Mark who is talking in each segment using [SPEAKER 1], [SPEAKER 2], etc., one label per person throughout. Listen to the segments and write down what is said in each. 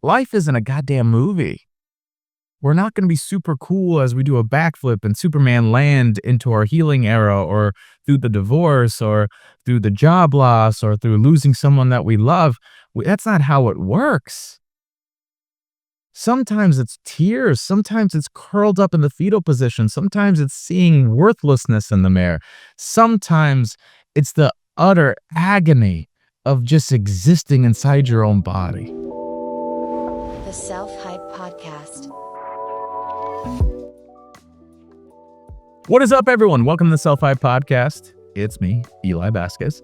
[SPEAKER 1] Life isn't a goddamn movie. We're not going to be super cool as we do a backflip and Superman land into our healing era or through the divorce or through the job loss or through losing someone that we love. That's not how it works. Sometimes it's tears. Sometimes it's curled up in the fetal position. Sometimes it's seeing worthlessness in the mirror. Sometimes it's the utter agony of just existing inside your own body.
[SPEAKER 2] The Self-Hype Podcast.
[SPEAKER 1] What is up, everyone? Welcome to the Self-Hype Podcast. It's me, Eli Vasquez.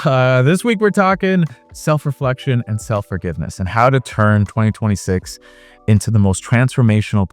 [SPEAKER 1] This week, we're talking self-reflection and self-forgiveness and how to turn 2026 into the most transformational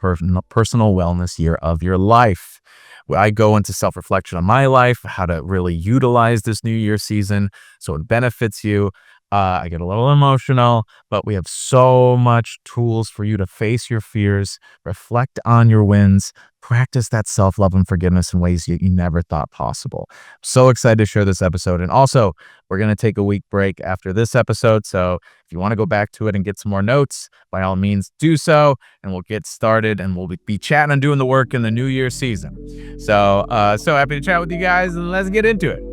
[SPEAKER 1] personal wellness year of your life. I go into self-reflection on my life, how to really utilize this New Year season so it benefits you. I get a little emotional, but we have so much tools for you to face your fears, reflect on your wins, practice that self-love and forgiveness in ways you never thought possible. So excited to share this episode. And also, we're going to take a week break after this episode. So if you want to go back to it and get some more notes, by all means, do so. And we'll get started and we'll be chatting and doing the work in the New Year season. So happy to chat with you guys and let's get into it.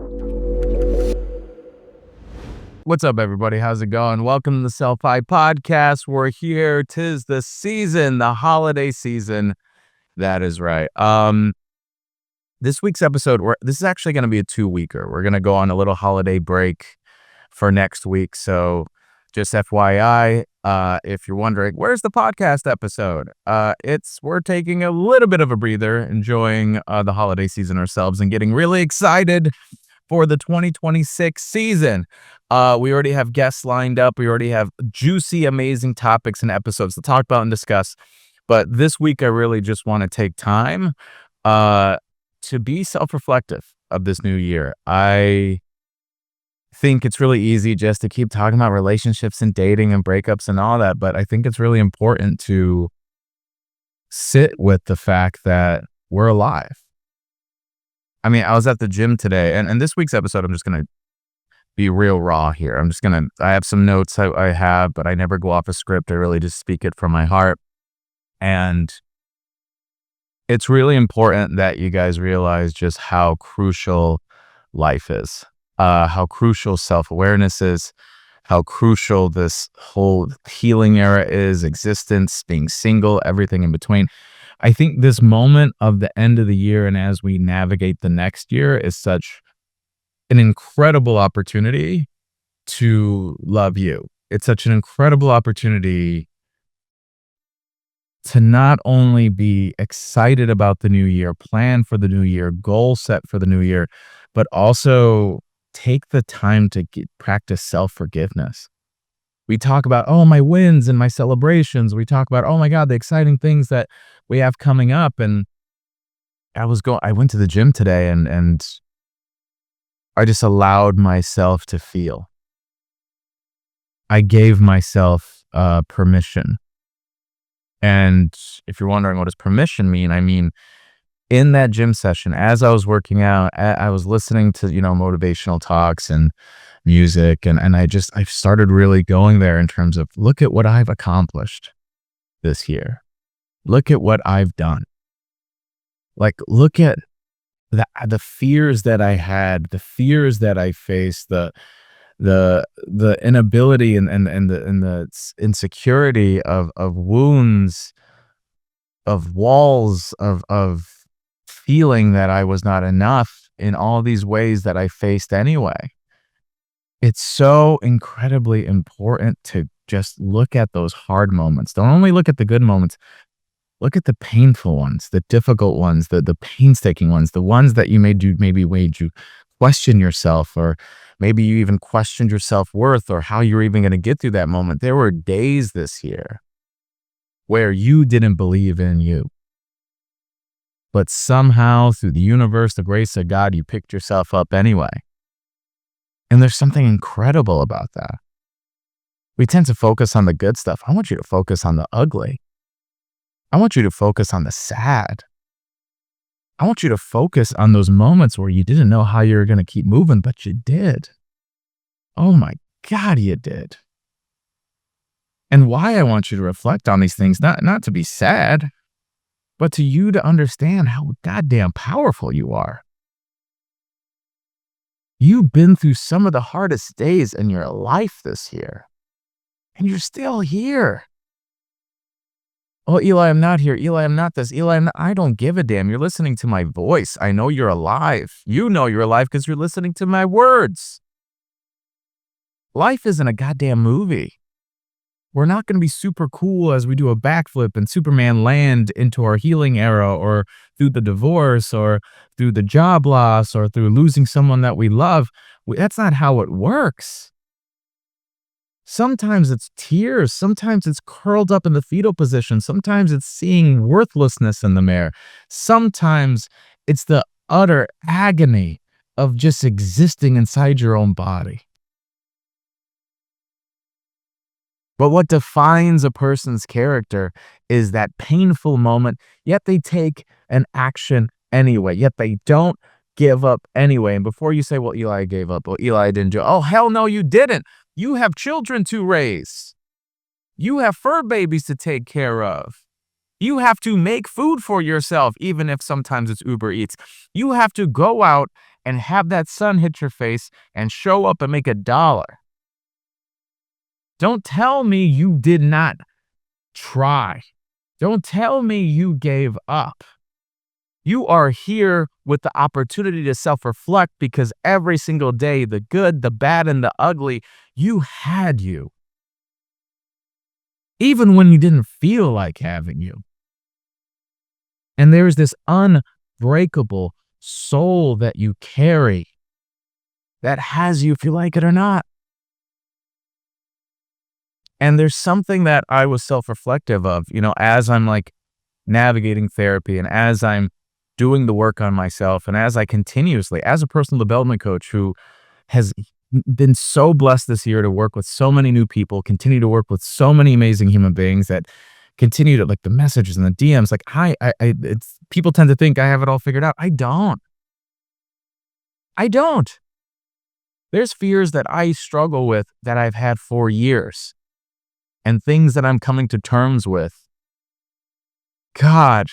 [SPEAKER 1] What's up, everybody? How's it going? Welcome to the Self-Hype Podcast. We're here. 'Tis the season, the holiday season. That is right. This week's episode, this is actually going to be a 2-weeker. We're going to go on a little holiday break for next week. So just FYI, if you're wondering, where's the podcast episode? We're taking a little bit of a breather, enjoying the holiday season ourselves and getting really excited for the 2026 season. We already have guests lined up. We already have juicy, amazing topics and episodes to talk about and discuss. But this week, I really just want to take time to be self-reflective of this new year. I think it's really easy just to keep talking about relationships and dating and breakups and all that. But I think it's really important to sit with the fact that we're alive. I mean, I was at the gym today, and this week's episode, I'm just going to be real raw here. I have some notes I have, but I never go off a script. I really just speak it from my heart. And it's really important that you guys realize just how crucial life is, how crucial self-awareness is, how crucial this whole healing era is, existence, being single, everything in between. I think this moment of the end of the year and as we navigate the next year is such an incredible opportunity to love you. It's such an incredible opportunity to not only be excited about the new year, plan for the new year, goal set for the new year, but also take the time to practice self-forgiveness. We talk about, my wins and my celebrations. We talk about, oh my God, the exciting things that we have coming up. And I went to the gym today and I just allowed myself to feel. I gave myself permission. And if you're wondering, what does permission mean? I mean, in that gym session, as I was working out, I was listening to, motivational talks and music. And I started really going there in terms of, look at what I've accomplished this year. Look at what I've done. Like, look at the fears that I had, the fears that I faced, the inability and the insecurity of wounds, of walls, of feeling that I was not enough in all these ways that I faced anyway. It's so incredibly important to just look at those hard moments. Don't only look at the good moments. Look at the painful ones, the difficult ones, the painstaking ones, the ones that maybe made you question yourself, or maybe you even questioned your self-worth or how you're even going to get through that moment. There were days this year where you didn't believe in you. But somehow, through the universe, the grace of God, you picked yourself up anyway. And there's something incredible about that. We tend to focus on the good stuff. I want you to focus on the ugly. I want you to focus on the sad. I want you to focus on those moments where you didn't know how you were going to keep moving, but you did. Oh my God, you did. And why I want you to reflect on these things, not to be sad, but to you to understand how goddamn powerful you are. You've been through some of the hardest days in your life this year, and you're still here. Oh, Eli, I'm not here. Eli, I'm not this. Eli, I don't give a damn. You're listening to my voice. I know you're alive. You know you're alive because you're listening to my words. Life isn't a goddamn movie. We're not going to be super cool as we do a backflip and Superman land into our healing era or through the divorce or through the job loss or through losing someone that we love. That's not how it works. Sometimes it's tears. Sometimes it's curled up in the fetal position. Sometimes it's seeing worthlessness in the mirror. Sometimes it's the utter agony of just existing inside your own body. But what defines a person's character is that painful moment, yet they take an action anyway, yet they don't give up anyway. And before you say, well, Eli gave up, well, Eli didn't do it. Oh, hell no, you didn't. You have children to raise. You have fur babies to take care of. You have to make food for yourself, even if sometimes it's Uber Eats. You have to go out and have that sun hit your face and show up and make $1. Don't tell me you did not try. Don't tell me you gave up. You are here with the opportunity to self-reflect because every single day, the good, the bad, and the ugly, you had you. Even when you didn't feel like having you. And there's this unbreakable soul that you carry that has you if you like it or not. And there's something that I was self-reflective of, as I'm like navigating therapy and as I'm doing the work on myself and as I continuously, as a personal development coach who has been so blessed this year to work with so many new people, continue to work with so many amazing human beings that continue to like the messages and the DMs. Like it's people tend to think I have it all figured out. I don't. There's fears that I struggle with that I've had for years and things that I'm coming to terms with. God.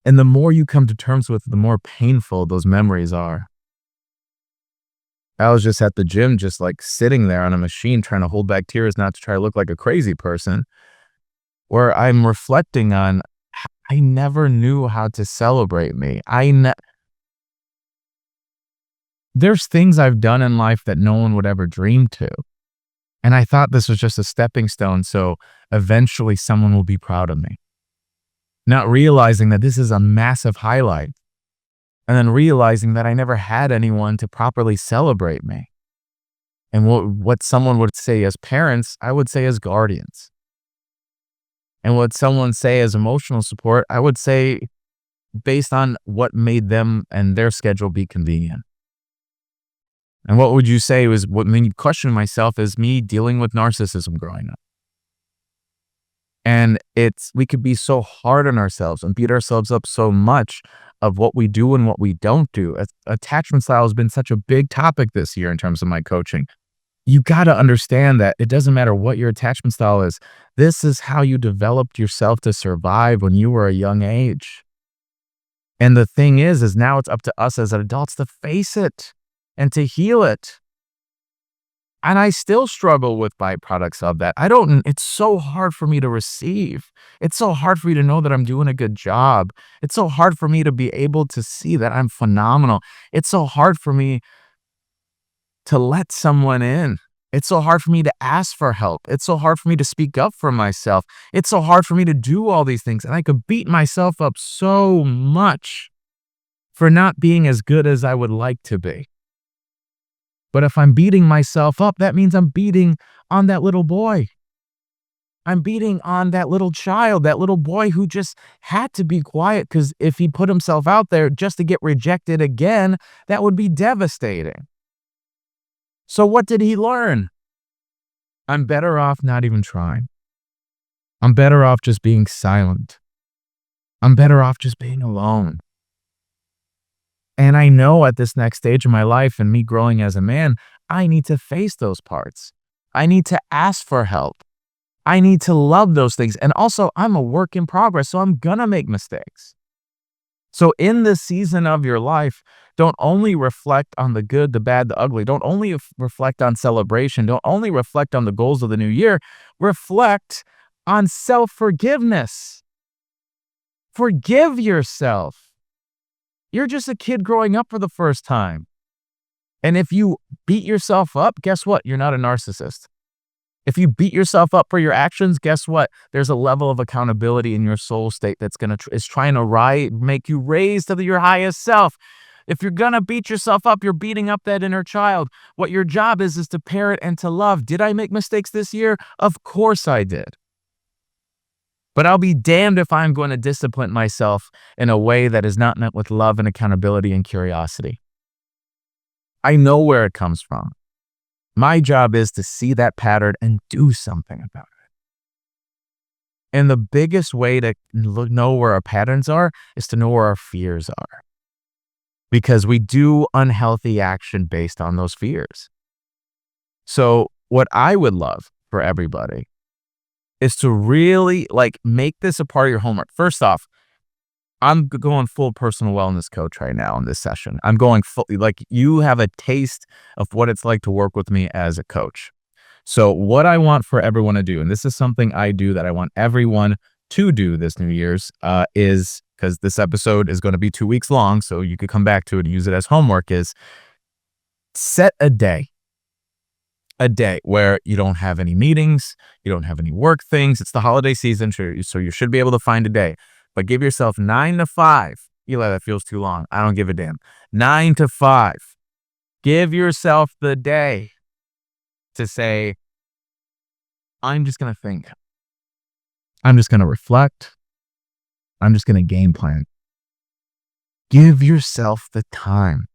[SPEAKER 1] And the more you come to terms with, the more painful those memories are. I was just at the gym, just like sitting there on a machine trying to hold back tears, not to try to look like a crazy person, where I'm reflecting on, I never knew how to celebrate me. There's things I've done in life that no one would ever dream to. And I thought this was just a stepping stone, so eventually someone will be proud of me. Not realizing that this is a massive highlight. And then realizing that I never had anyone to properly celebrate me. And what someone would say as parents, I would say as guardians. And what someone say as emotional support, I would say based on what made them and their schedule be convenient. And what would you say was what made me question myself is me dealing with narcissism growing up. And we could be so hard on ourselves and beat ourselves up so much of what we do and what we don't do. Attachment style has been such a big topic this year in terms of my coaching. You got to understand that it doesn't matter what your attachment style is. This is how you developed yourself to survive when you were a young age. And the thing is now it's up to us as adults to face it and to heal it. And I still struggle with byproducts of that. It's so hard for me to receive. It's so hard for me to know that I'm doing a good job. It's so hard for me to be able to see that I'm phenomenal. It's so hard for me to let someone in. It's so hard for me to ask for help. It's so hard for me to speak up for myself. It's so hard for me to do all these things. And I could beat myself up so much for not being as good as I would like to be. But if I'm beating myself up, that means I'm beating on that little boy. I'm beating on that little child, that little boy who just had to be quiet because if he put himself out there just to get rejected again, that would be devastating. So what did he learn? I'm better off not even trying. I'm better off just being silent. I'm better off just being alone. And I know at this next stage of my life and me growing as a man, I need to face those parts. I need to ask for help. I need to love those things. And also, I'm a work in progress, so I'm going to make mistakes. So in this season of your life, don't only reflect on the good, the bad, the ugly. Don't only reflect on celebration. Don't only reflect on the goals of the new year. Reflect on self-forgiveness. Forgive yourself. You're just a kid growing up for the first time. And if you beat yourself up, guess what? You're not a narcissist. If you beat yourself up for your actions, guess what? There's a level of accountability in your soul state that's is trying to make you raise to your highest self. If you're gonna beat yourself up, you're beating up that inner child. What your job is to parent and to love. Did I make mistakes this year? Of course I did. But I'll be damned if I'm going to discipline myself in a way that is not met with love and accountability and curiosity. I know where it comes from. My job is to see that pattern and do something about it. And the biggest way to know where our patterns are is to know where our fears are. Because we do unhealthy action based on those fears. So what I would love for everybody is to really make this a part of your homework. First off, I'm going full personal wellness coach right now in this session. I'm going full, you have a taste of what it's like to work with me as a coach. So what I want for everyone to do, and this is something I do that I want everyone to do this New Year's, is, because this episode is going to be 2 weeks long, so you could come back to it and use it as homework, is set a day where you don't have any meetings, you don't have any work things. It's the holiday season, so you should be able to find a day. But give yourself 9 to 5. Eli, that feels too long. I don't give a damn. 9 to 5. Give yourself the day to say, I'm just going to think. I'm just going to reflect. I'm just going to game plan. Give yourself the time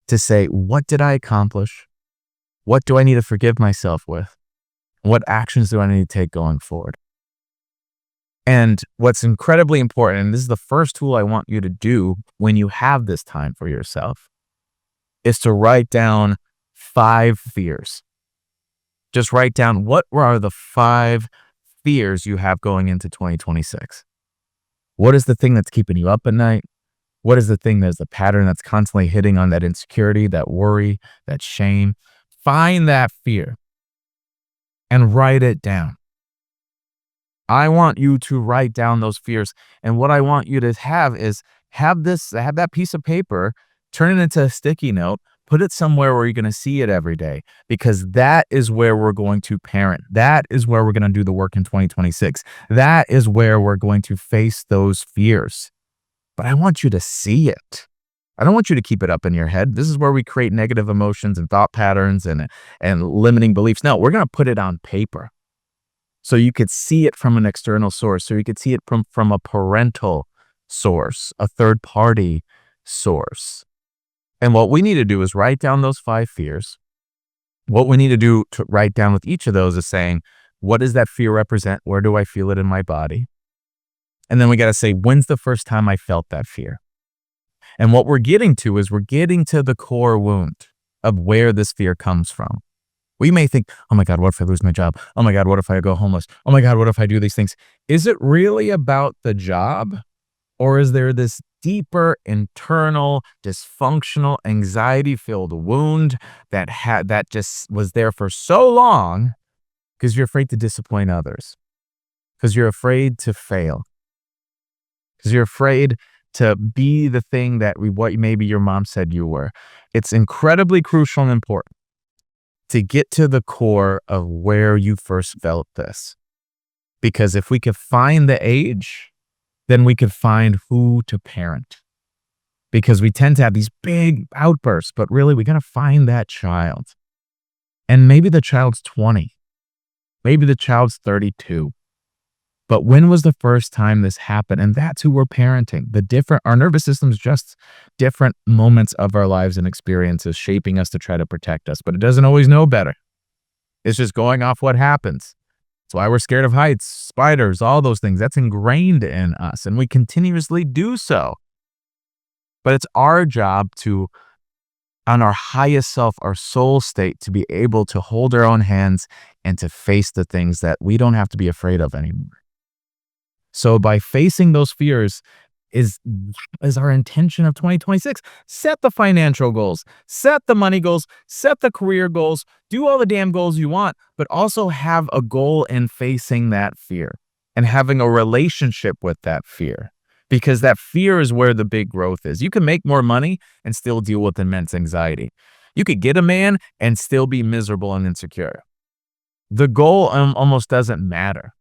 [SPEAKER 1] to say, what did I accomplish? What do I need to forgive myself with? What actions do I need to take going forward? And what's incredibly important, and this is the first tool I want you to do when you have this time for yourself, is to write down 5 fears. Just write down, what are the 5 fears you have going into 2026? What is the thing that's keeping you up at night? What is the thing that's the pattern that's constantly hitting on that insecurity, that worry, that shame? Find that fear and write it down. I want you to write down those fears. And what I want you to have is have that piece of paper, turn it into a sticky note, put it somewhere where you're going to see it every day, because that is where we're going to parent. That is where we're going to do the work in 2026. That is where we're going to face those fears. But I want you to see it. I don't want you to keep it up in your head. This is where we create negative emotions and thought patterns and limiting beliefs. No, we're going to put it on paper. So you could see it from an external source. So you could see it from a parental source, a third party source. And what we need to do is write down those 5 fears. What we need to do to write down with each of those is saying, what does that fear represent? Where do I feel it in my body? And then we got to say, when's the first time I felt that fear? And what we're getting to is we're getting to the core wound of where this fear comes from. We may think, oh my God, what if I lose my job? Oh my God, what if I go homeless? Oh my God, what if I do these things? Is it really about the job? Or is there this deeper, internal, dysfunctional, anxiety-filled wound that just was there for so long because you're afraid to disappoint others, because you're afraid to fail, because you're afraid to be the thing that what maybe your mom said you were? It's incredibly crucial and important to get to the core of where you first felt this. Because if we could find the age, then we could find who to parent. Because we tend to have these big outbursts, but really we got to find that child. And maybe the child's 20. Maybe the child's 32. But when was the first time this happened? And that's who we're parenting. Our nervous system's just different moments of our lives and experiences shaping us to try to protect us, but it doesn't always know better. It's just going off what happens. That's why we're scared of heights, spiders, all those things. That's ingrained in us, and we continuously do so. But it's our job to on our highest self, our soul state, to be able to hold our own hands and to face the things that we don't have to be afraid of anymore. So by facing those fears is is our intention of 2026. Set the financial goals, set the money goals, set the career goals, do all the damn goals you want, but also have a goal in facing that fear and having a relationship with that fear. Because that fear is where the big growth is. You can make more money and still deal with immense anxiety. You could get a man and still be miserable and insecure. The goal almost doesn't matter.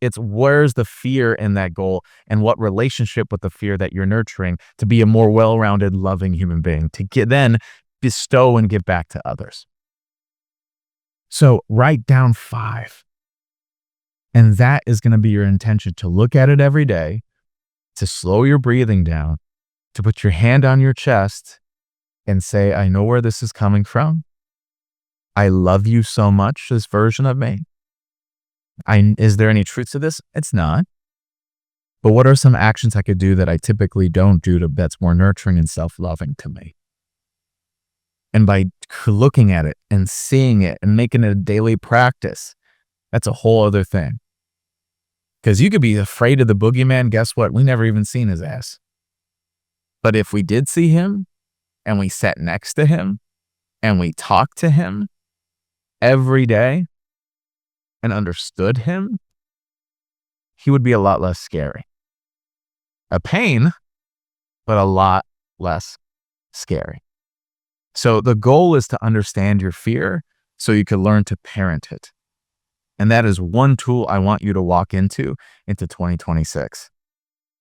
[SPEAKER 1] It's where's the fear in that goal and what relationship with the fear that you're nurturing to be a more well-rounded, loving human being, to then bestow and give back to others. So write down 5. And that is going to be your intention, to look at it every day, to slow your breathing down, to put your hand on your chest and say, I know where this is coming from. I love you so much, this version of me. Is there any truth to this? It's not. But what are some actions I could do that I typically don't do that's more nurturing and self-loving to me? And by looking at it and seeing it and making it a daily practice, that's a whole other thing. Because you could be afraid of the boogeyman. Guess what? We never even seen his ass. But if we did see him and we sat next to him and we talked to him every day and understood him, he would be a lot less scary. A pain, but a lot less scary. So the goal is to understand your fear so you can learn to parent it. And that is one tool I want you to walk into 2026.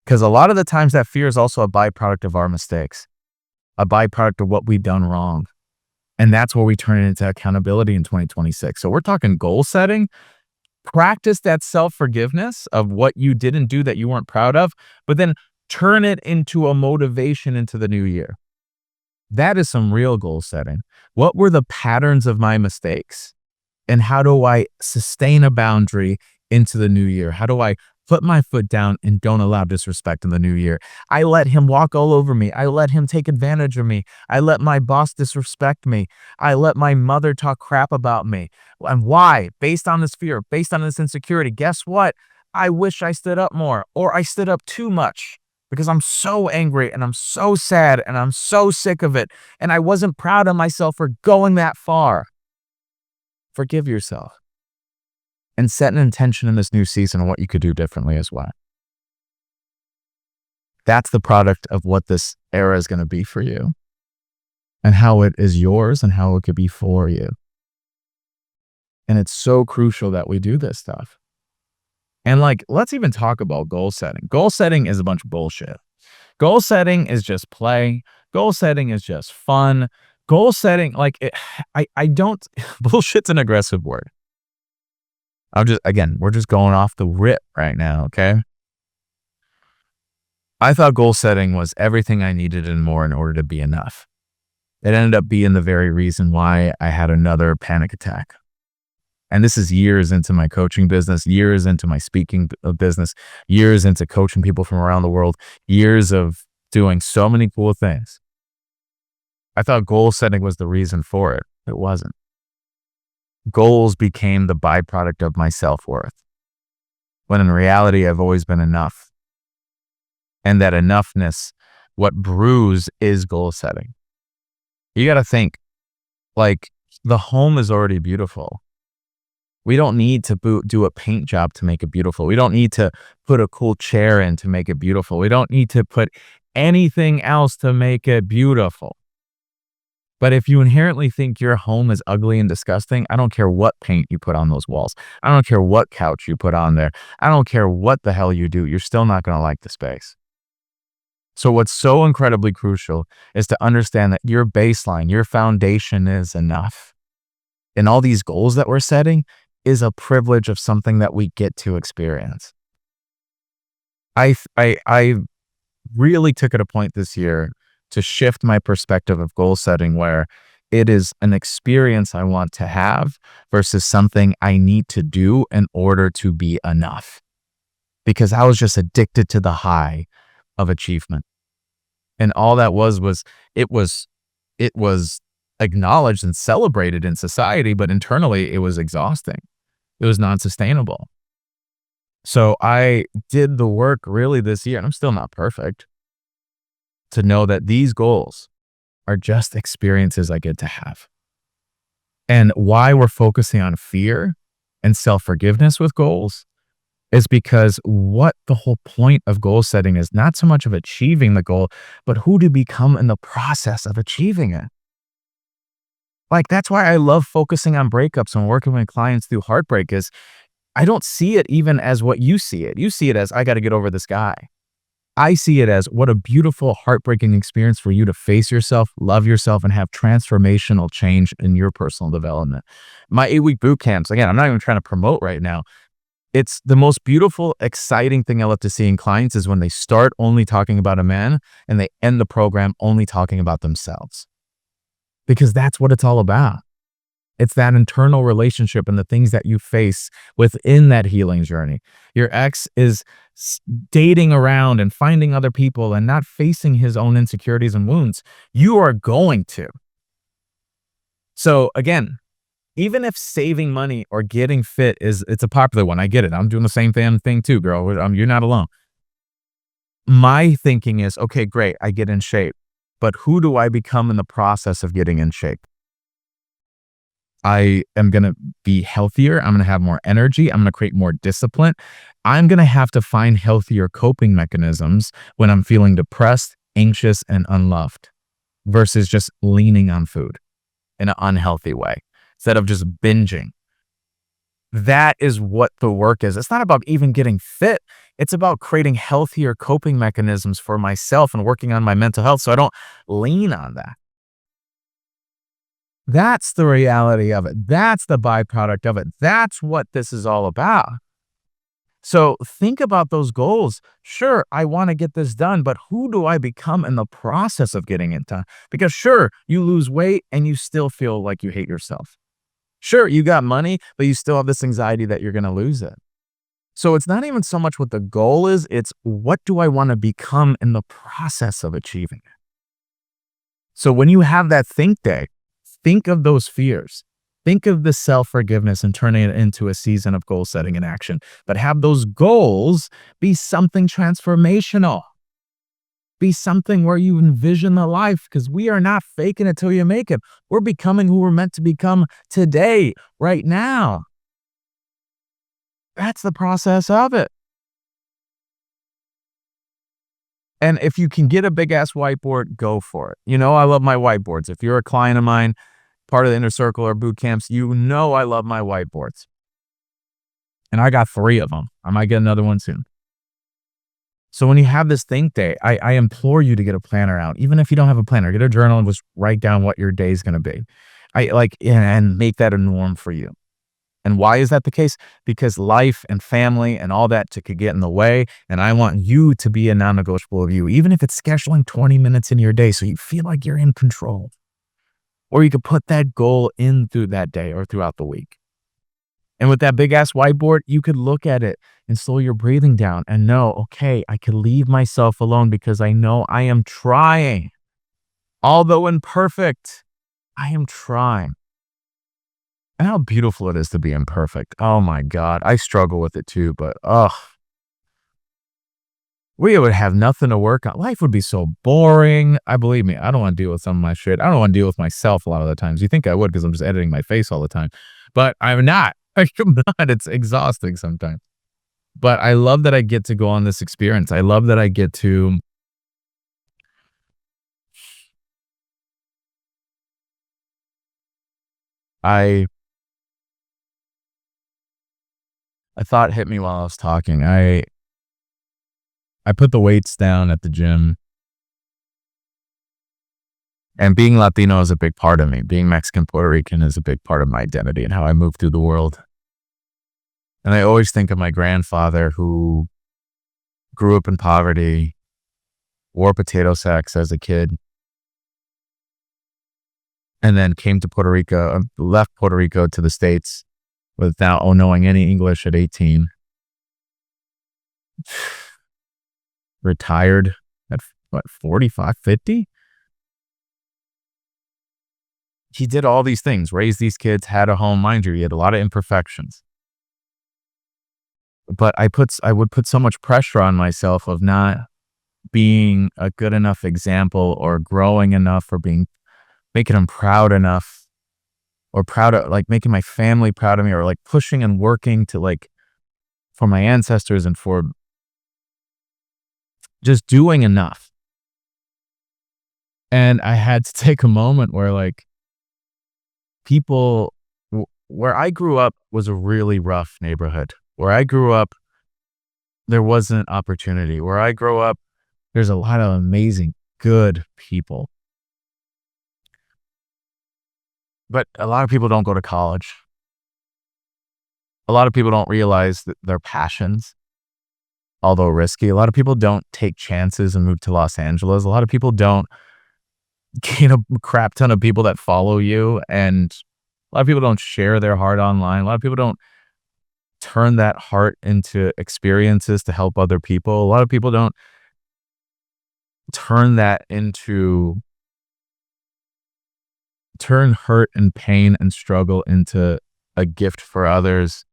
[SPEAKER 1] Because a lot of the times that fear is also a byproduct of our mistakes, a byproduct of what we've done wrong. And that's where we turn it into accountability in 2026. So we're talking goal setting. Practice that self-forgiveness of what you didn't do that you weren't proud of, but then turn it into a motivation into the new year. That is some real goal setting. What were the patterns of my mistakes? And how do I sustain a boundary into the new year? How do I put my foot down and don't allow disrespect in the new year? I let him walk all over me. I let him take advantage of me. I let my boss disrespect me. I let my mother talk crap about me. And why? Based on this fear, based on this insecurity. Guess what? I wish I stood up more, or I stood up too much because I'm so angry and I'm so sad and I'm so sick of it. And I wasn't proud of myself for going that far. Forgive yourself and set an intention in this new season on what you could do differently as well. That's the product of what this era is going to be for you and how it is yours and how it could be for you. And it's so crucial that we do this stuff. And let's even talk about goal setting. Goal setting is a bunch of bullshit. Goal setting is just play. Goal setting is just fun. Goal setting, I don't, bullshit's an aggressive word. We're just going off the rip right now, okay? I thought goal setting was everything I needed and more in order to be enough. It ended up being the very reason why I had another panic attack. And this is years into my coaching business, years into my speaking business, years into coaching people from around the world, years of doing so many cool things. I thought goal setting was the reason for it. It wasn't. Goals became the byproduct of my self-worth, when in reality, I've always been enough. And that enoughness, what brews is goal setting. You got to think, the home is already beautiful. We don't need to do a paint job to make it beautiful. We don't need to put a cool chair in to make it beautiful. We don't need to put anything else to make it beautiful. But if you inherently think your home is ugly and disgusting, I don't care what paint you put on those walls. I don't care what couch you put on there. I don't care what the hell you do. You're still not going to like the space. So what's so incredibly crucial is to understand that your baseline, your foundation is enough. And all these goals that we're setting is a privilege of something that we get to experience. I really took it a point this year to shift my perspective of goal setting, where it is an experience I want to have versus something I need to do in order to be enough. Because I was just addicted to the high of achievement. And all that was it was acknowledged and celebrated in society, but internally it was exhausting. It was non-sustainable. So I did the work really this year, and I'm still not perfect, to know that these goals are just experiences I get to have. And why we're focusing on fear and self-forgiveness with goals is because what the whole point of goal setting is not so much of achieving the goal, but who to become in the process of achieving it. Like, that's why I love focusing on breakups and working with clients through heartbreak is I don't see it even as what you see it. You see it as I got to get over this guy. I see it as what a beautiful, heartbreaking experience for you to face yourself, love yourself, and have transformational change in your personal development. My 8-week boot camps, again, I'm not even trying to promote right now. It's the most beautiful, exciting thing I love to see in clients is when they start only talking about a man and they end the program only talking about themselves. Because that's what it's all about. It's that internal relationship and the things that you face within that healing journey. Your ex is dating around and finding other people and not facing his own insecurities and wounds. You are going to. So again, even if saving money or getting fit it's a popular one. I get it. I'm doing the same thing too, girl. You're not alone. My thinking is, okay, great. I get in shape, but who do I become in the process of getting in shape? I am going to be healthier. I'm going to have more energy. I'm going to create more discipline. I'm going to have to find healthier coping mechanisms when I'm feeling depressed, anxious, and unloved versus just leaning on food in an unhealthy way instead of just binging. That is what the work is. It's not about even getting fit. It's about creating healthier coping mechanisms for myself and working on my mental health so I don't lean on that. That's the reality of it. That's the byproduct of it. That's what this is all about. So think about those goals. Sure, I want to get this done, but who do I become in the process of getting it done? Because sure, you lose weight and you still feel like you hate yourself. Sure, you got money, but you still have this anxiety that you're going to lose it. So it's not even so much what the goal is, it's what do I want to become in the process of achieving it? So when you have that think day, think of those fears. Think of the self-forgiveness and turning it into a season of goal setting and action. But have those goals be something transformational. Be something where you envision the life because we are not faking it till you make it. We're becoming who we're meant to become today, right now. That's the process of it. And if you can get a big ass whiteboard, go for it. You know, I love my whiteboards. If you're a client of mine, part of the inner circle or boot camps, you know I love my whiteboards. And I got 3 of them. I might get another one soon. So when you have this think day, I implore you to get a planner out. Even if you don't have a planner, get a journal and just write down what your day is going to be. I like and make that a norm for you. And why is that the case? Because life and family and all that could get in the way. And I want you to be a non-negotiable of you, even if it's scheduling 20 minutes in your day so you feel like you're in control. Or you could put that goal in through that day or throughout the week. And with that big ass whiteboard, you could look at it and slow your breathing down and know, okay, I can leave myself alone because I know I am trying. Although imperfect, I am trying. And how beautiful it is to be imperfect. Oh my God. I struggle with it too, but we would have nothing to work on. Life would be so boring. I believe me, I don't want to deal with some of my shit. I don't want to deal with myself a lot of the times. You think I would because I'm just editing my face all the time, but I'm not. I'm not. It's exhausting sometimes. But I love that I get to go on this experience. I love that I get to, I, a thought hit me while I was talking. I put the weights down at the gym. And being Latino is a big part of me. Being Mexican, Puerto Rican is a big part of my identity and how I move through the world. And I always think of my grandfather who grew up in poverty, wore potato sacks as a kid, and then came to Puerto Rico, left Puerto Rico to the States without knowing any English at 18. Retired at what, 45, 50? he did all these things, raised these kids, had a home. Mind you, he had a lot of imperfections. But I would put so much pressure on myself of not being a good enough example or growing enough or making him proud enough or proud of like making my family proud of me or like pushing and working to like for my ancestors and for just doing enough. And I had to take a moment where like people where I grew up was a really rough neighborhood. Where I grew up, there wasn't opportunity. Where I grew up, there's a lot of amazing, good people. But a lot of people don't go to college. A lot of people don't realize that their passions, although risky, a lot of people don't take chances and move to Los Angeles. A lot of people don't gain a crap ton of people that follow you. And a lot of people don't share their heart online. A lot of people don't turn that heart into experiences to help other people. A lot of people don't turn that into turn hurt and pain and struggle into a gift for others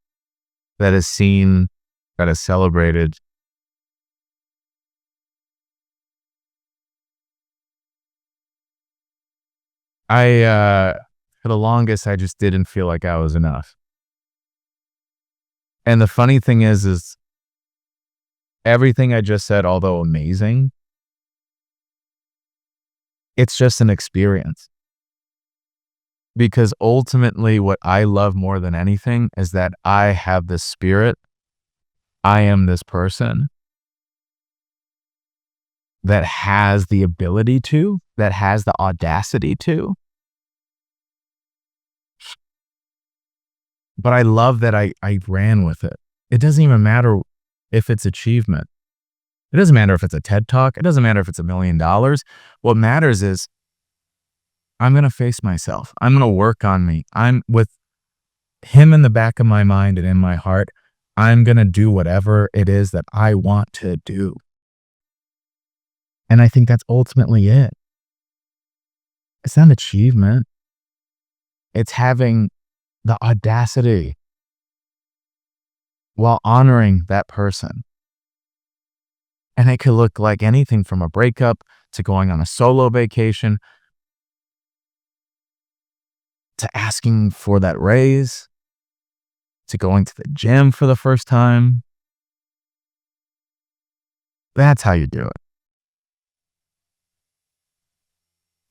[SPEAKER 1] that is seen, that is celebrated. For the longest, I just didn't feel like I was enough. And the funny thing is everything I just said, although amazing, it's just an experience. Because ultimately, what I love more than anything is that I have this spirit. I am this person that has the ability to, that has the audacity to. But I love that I ran with it. It doesn't even matter if it's achievement. It doesn't matter if it's a TED Talk. It doesn't matter if it's $1 million. What matters is I'm going to face myself. I'm going to work on me. I'm with him in the back of my mind and in my heart. I'm going to do whatever it is that I want to do. And I think that's ultimately it. It's not an achievement. It's having the audacity while honoring that person. And it could look like anything from a breakup to going on a solo vacation to asking for that raise to going to the gym for the first time. That's how you do it.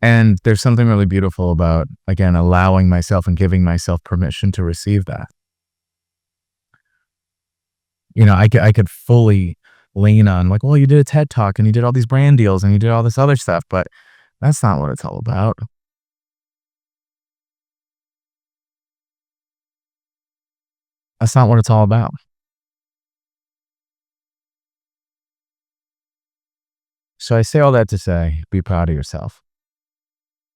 [SPEAKER 1] And there's something really beautiful about, again, allowing myself and giving myself permission to receive that. You know, I could fully lean on like, well, you did a TED Talk and you did all these brand deals and you did all this other stuff, but that's not what it's all about. That's not what it's all about. So I say all that to say, be proud of yourself.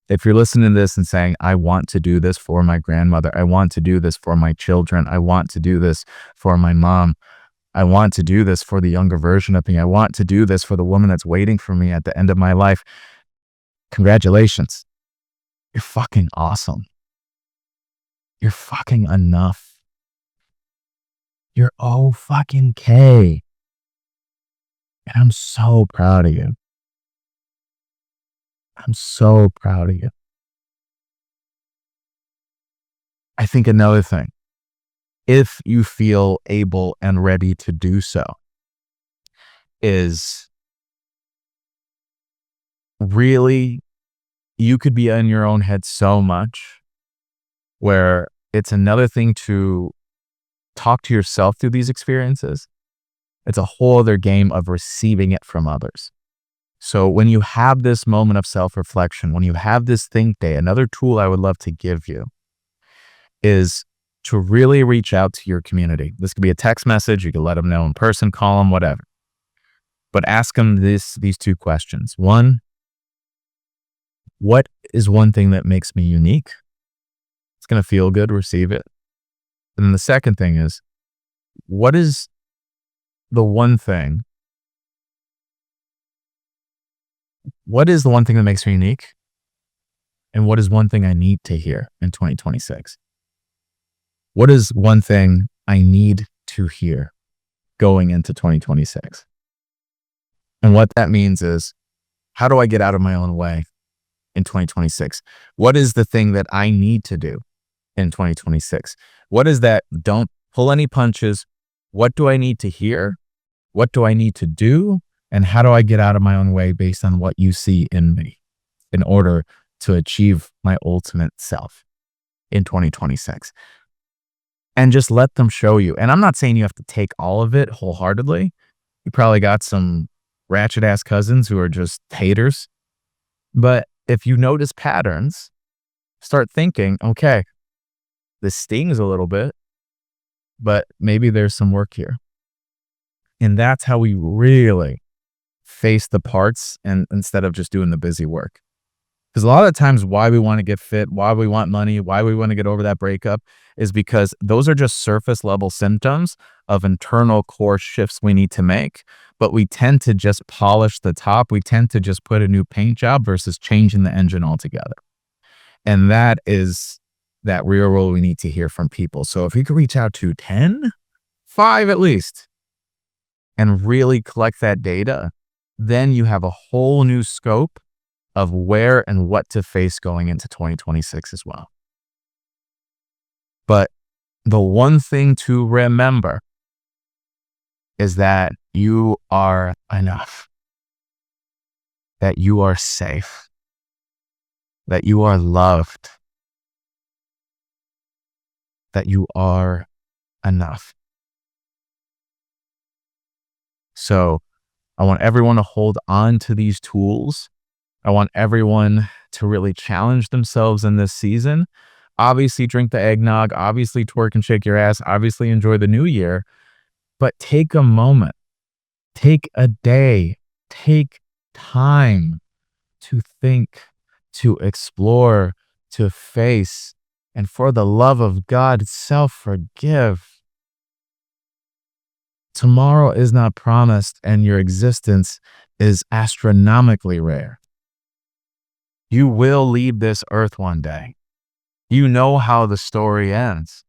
[SPEAKER 1] If you're listening to this and saying, I want to do this for my grandmother, I want to do this for my children, I want to do this for my mom, I want to do this for the younger version of me, I want to do this for the woman that's waiting for me at the end of my life, congratulations. You're fucking awesome. You're fucking enough. You're oh fucking K. And I'm so proud of you. I'm so proud of you. I think another thing, if you feel able and ready to do so, is really, you could be in your own head so much where it's another thing to talk to yourself through these experiences. It's a whole other game of receiving it from others. So when you have this moment of self-reflection, when you have this think day, another tool I would love to give you is to really reach out to your community. This could be a text message. You can let them know in person, call them, whatever. But ask them these two questions. One, what is one thing that makes me unique? It's going to feel good, receive it. And then the second thing is, what is the one thing? What is the one thing that makes me unique? And what is one thing I need to hear in 2026? What is one thing I need to hear going into 2026? And what that means is, how do I get out of my own way in 2026? What is the thing that I need to do in 2026? What is that? Don't pull any punches. What do I need to hear? What do I need to do? And how do I get out of my own way based on what you see in me in order to achieve my ultimate self in 2026? And just let them show you. And I'm not saying you have to take all of it wholeheartedly. You probably got some ratchet ass cousins who are just haters. But if you notice patterns, start thinking, okay, this stings a little bit, but maybe there's some work here. And that's how we really face the parts and instead of just doing the busy work. Because a lot of times why we want to get fit, why we want money, why we want to get over that breakup is because those are just surface level symptoms of internal core shifts we need to make. But we tend to just polish the top. We tend to just put a new paint job versus changing the engine altogether. And that is that real role we need to hear from people. So if you could reach out to 10, 5 at least, and really collect that data, then you have a whole new scope of where and what to face going into 2026 as well. But the one thing to remember is that you are enough, that you are safe, that you are loved, that you are enough. So I want everyone to hold on to these tools. I want everyone to really challenge themselves in this season. Obviously, drink the eggnog. Obviously, twerk and shake your ass. Obviously, enjoy the new year. But take a moment, take a day, take time to think, to explore, to face, and for the love of God, self-forgive. Tomorrow is not promised, and your existence is astronomically rare. You will leave this earth one day. You know how the story ends.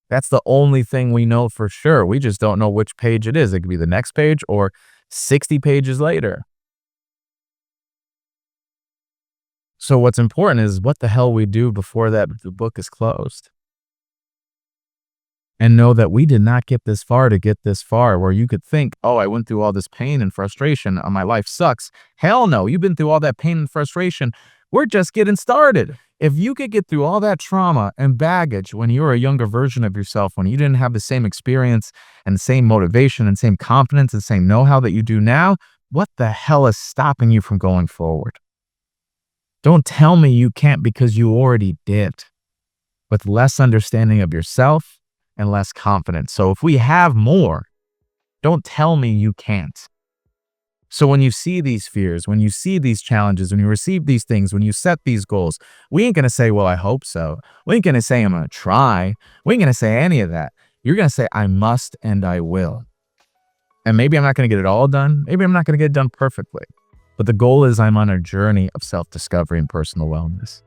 [SPEAKER 1] That's the only thing we know for sure. We just don't know which page it is. It could be the next page or 60 pages later. So what's important is what the hell we do before the book is closed. And know that we did not get this far to get this far, where you could think, oh, I went through all this pain and frustration. My life sucks. Hell no, you've been through all that pain and frustration. We're just getting started. If you could get through all that trauma and baggage when you were a younger version of yourself, when you didn't have the same experience and the same motivation and same confidence and same know-how that you do now, what the hell is stopping you from going forward? Don't tell me you can't, because you already did, with less understanding of yourself and less confidence. So if we have more, don't tell me you can't. So when you see these fears, when you see these challenges, when you receive these things, when you set these goals, we ain't going to say, well, I hope so. We ain't going to say, I'm going to try. We ain't going to say any of that. You're going to say, I must and I will. And maybe I'm not going to get it all done. Maybe I'm not going to get it done perfectly. But the goal is I'm on a journey of self-discovery and personal wellness.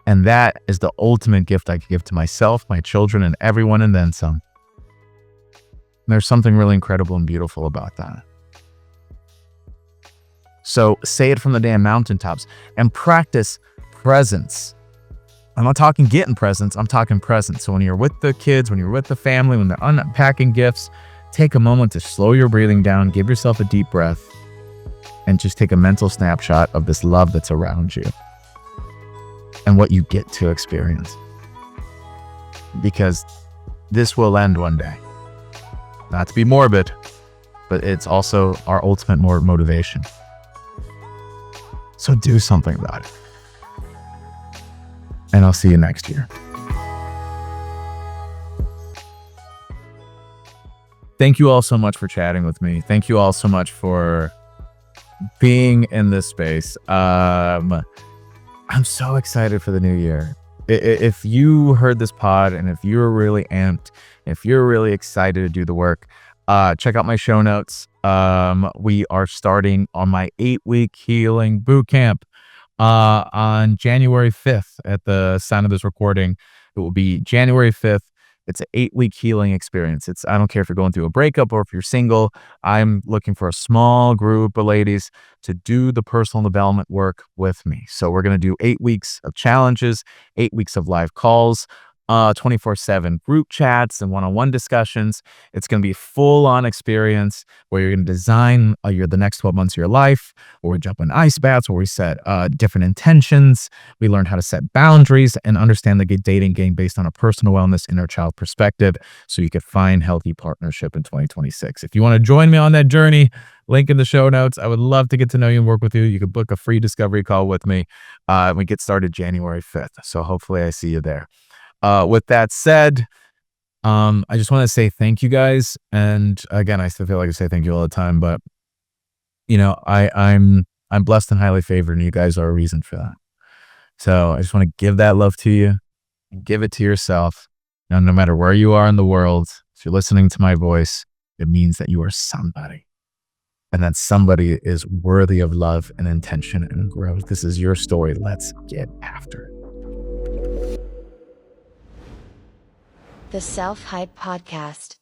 [SPEAKER 1] And that is the ultimate gift I can give to myself, my children, and everyone, and then some. There's something really incredible and beautiful about that. So say it from the damn mountaintops and practice presence. I'm not talking getting presents, I'm talking presence. So when you're with the kids, when you're with the family, when they're unpacking gifts, take a moment to slow your breathing down, give yourself a deep breath, and just take a mental snapshot of this love that's around you and what you get to experience. Because this will end one day. Not to be morbid, but it's also our ultimate motivation. So do something about it. And I'll see you next year. Thank you all so much for chatting with me. Thank you all so much for being in this space. I'm so excited for the new year. If you heard this pod and if you're really amped, if you're really excited to do the work, check out my show notes. We are starting on my 8-week healing boot camp. on January 5th at the sign of this recording. It will be January 5th. It's an 8-week healing experience. I don't care if you're going through a breakup or if you're single. I'm looking for a small group of ladies to do the personal development work with me. So we're going to do 8 weeks of challenges, 8 weeks of live calls, 24/7 group chats and one-on-one discussions. It's going to be a full-on experience where you're going to design the next 12 months of your life, where we jump in ice baths, where we set different intentions. We learn how to set boundaries and understand the dating game based on a personal wellness, inner child perspective, so you could find healthy partnership in 2026. If you want to join me on that journey, link in the show notes. I would love to get to know you and work with you. You can book a free discovery call with me. We get started January 5th. So hopefully I see you there. With that said, I just want to say thank you guys. And again, I still feel like I say thank you all the time, but I'm blessed and highly favored, and you guys are a reason for that. So I just want to give that love to you and give it to yourself. Now, no matter where you are in the world, if you're listening to my voice, it means that you are somebody, and that somebody is worthy of love and intention and growth. This is your story. Let's get after it.
[SPEAKER 2] The Self Hype Podcast.